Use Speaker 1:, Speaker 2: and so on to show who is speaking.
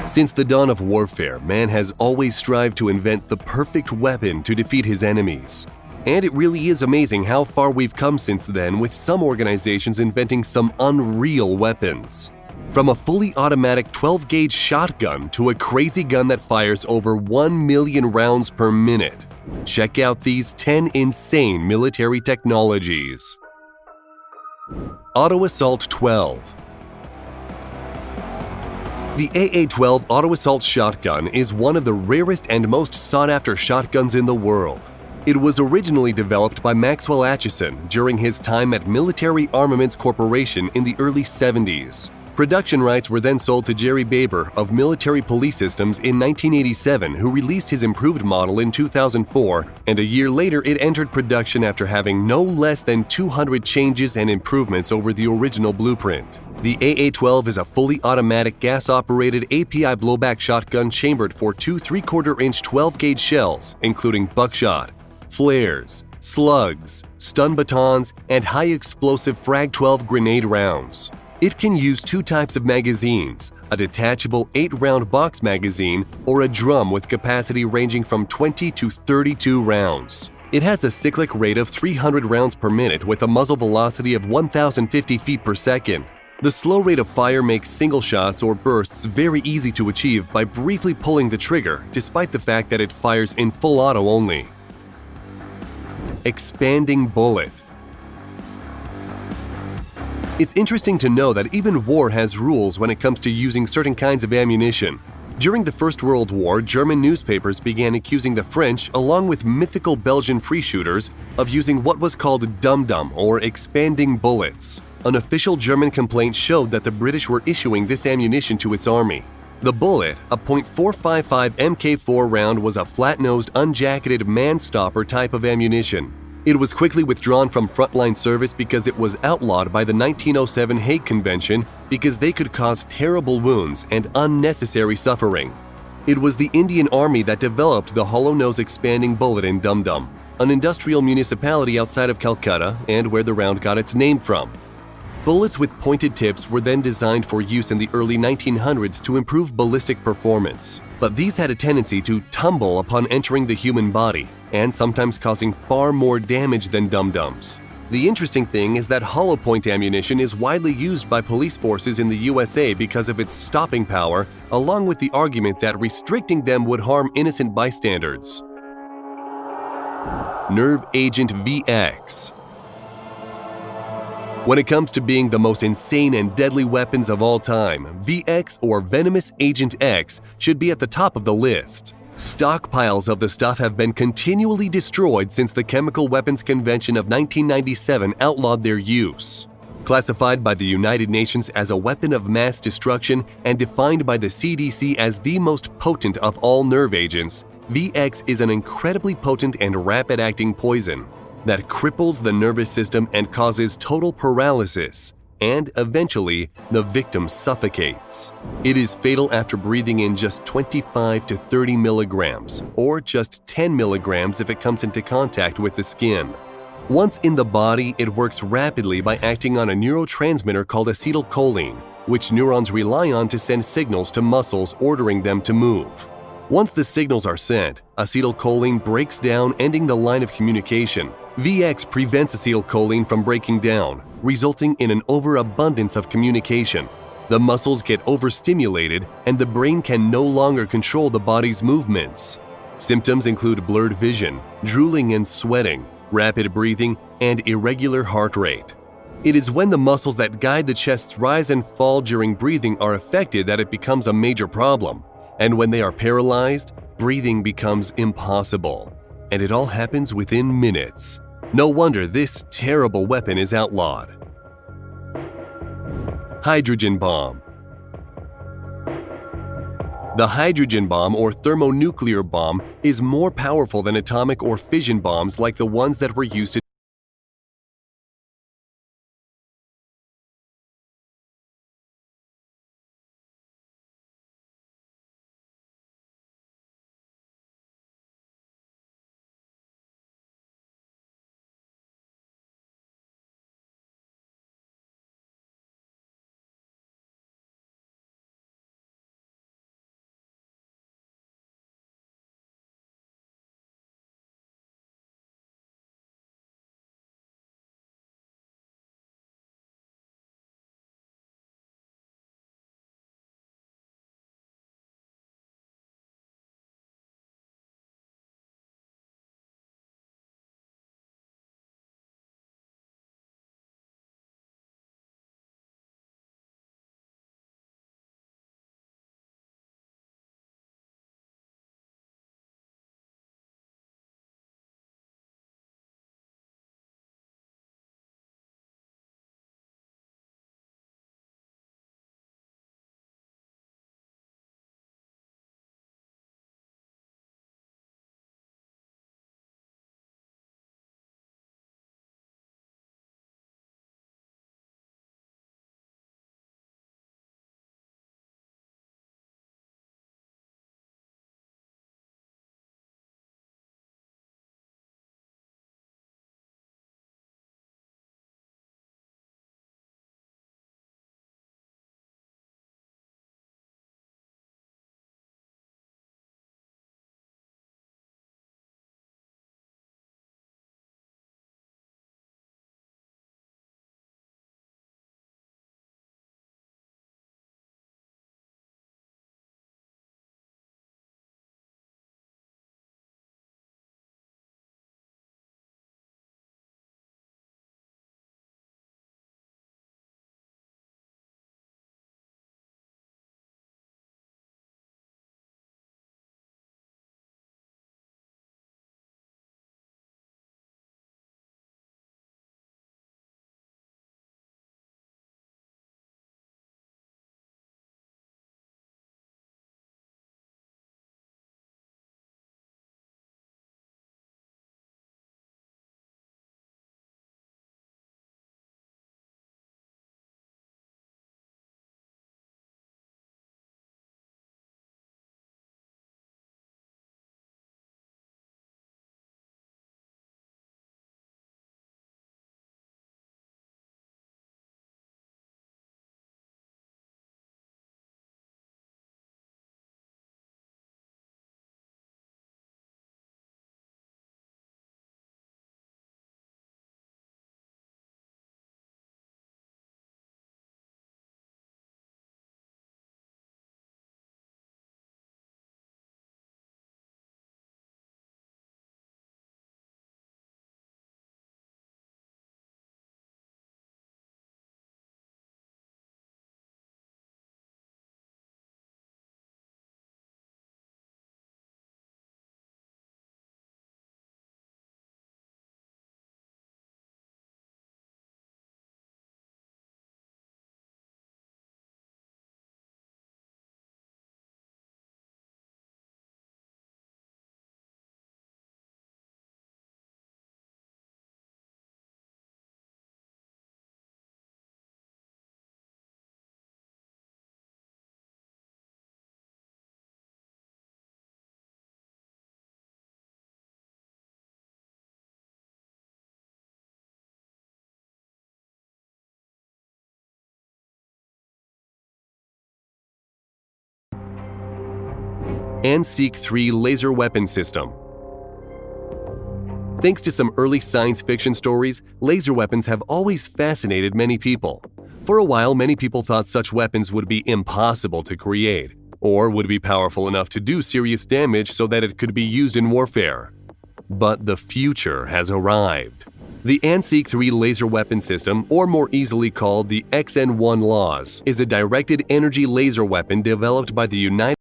Speaker 1: Since the dawn of warfare, man has always strived to invent the perfect weapon to defeat his enemies. And it really is amazing how far we've come since then, with some organizations inventing some unreal weapons. From a fully automatic 12-gauge shotgun to a crazy gun that fires over 1 million rounds per minute. Check out these 10 insane military technologies. Auto Assault 12. The AA-12 Auto Assault Shotgun is one of the rarest and most sought-after shotguns in the world. It was originally developed by Maxwell Acheson during his time at Military Armaments Corporation in the early 70s. Production rights were then sold to Jerry Baber of Military Police Systems in 1987, who released his improved model in 2004, and a year later it entered production after having no less than 200 changes and improvements over the original blueprint. The AA-12 is a fully automatic gas-operated API blowback shotgun chambered for two 3/4-inch 12-gauge shells, including buckshot, flares, slugs, stun batons, and high-explosive Frag-12 grenade rounds. It can use two types of magazines, a detachable 8-round box magazine or a drum with capacity ranging from 20 to 32 rounds. It has a cyclic rate of 300 rounds per minute with a muzzle velocity of 1,050 feet per second. The slow rate of fire makes single shots or bursts very easy to achieve by briefly pulling the trigger, despite the fact that it fires in full auto only. Expanding bullet. It's interesting to know that even war has rules when it comes to using certain kinds of ammunition. During the First World War, German newspapers began accusing the French, along with mythical Belgian free shooters, of using what was called dum-dum or expanding bullets. An official German complaint showed that the British were issuing this ammunition to its army. The bullet, a .455 Mk4 round, was a flat-nosed, unjacketed man-stopper type of ammunition. It was quickly withdrawn from frontline service because it was outlawed by the 1907 Hague Convention because they could cause terrible wounds and unnecessary suffering. It was the Indian Army that developed the hollow-nose expanding bullet in Dum Dum, an industrial municipality outside of Calcutta and where the round got its name from. Bullets with pointed tips were then designed for use in the early 1900s to improve ballistic performance, but these had a tendency to tumble upon entering the human body, and sometimes causing far more damage than dum-dums. The interesting thing is that hollow point ammunition is widely used by police forces in the USA because of its stopping power, along with the argument that restricting them would harm innocent bystanders. Nerve Agent VX. When it comes to being the most insane and deadly weapons of all time, VX or Venomous Agent X should be at the top of the list. Stockpiles of the stuff have been continually destroyed since the Chemical Weapons Convention of 1997 outlawed their use. Classified by the United Nations as a weapon of mass destruction and defined by the CDC as the most potent of all nerve agents, VX is an incredibly potent and rapid-acting poison that cripples the nervous system and causes total paralysis, and eventually the victim suffocates. It is fatal after breathing in just 25 to 30 milligrams, or just 10 milligrams if it comes into contact with the skin. Once in the body, it works rapidly by acting on a neurotransmitter called acetylcholine, which neurons rely on to send signals to muscles ordering them to move. Once the signals are sent, acetylcholine breaks down, ending the line of communication. VX prevents acetylcholine from breaking down, resulting in an overabundance of communication. The muscles get overstimulated, and the brain can no longer control the body's movements. Symptoms include blurred vision, drooling and sweating, rapid breathing, and irregular heart rate. It is when the muscles that guide the chest's rise and fall during breathing are affected that it becomes a major problem. And when they are paralyzed, breathing becomes impossible. And it all happens within minutes. No wonder this terrible weapon is outlawed. Hydrogen bomb. The hydrogen bomb or thermonuclear bomb is more powerful than atomic or fission bombs like the ones that were used to ANSIC-3 Laser Weapon System. Thanks to some early science fiction stories, laser weapons have always fascinated many people. For a while, many people thought such weapons would be impossible to create, or would be powerful enough to do serious damage so that it could be used in warfare. But the future has arrived. The ANSIC-3 laser weapon system, or more easily called the XN-1 LAWS, is a directed energy laser weapon developed by the United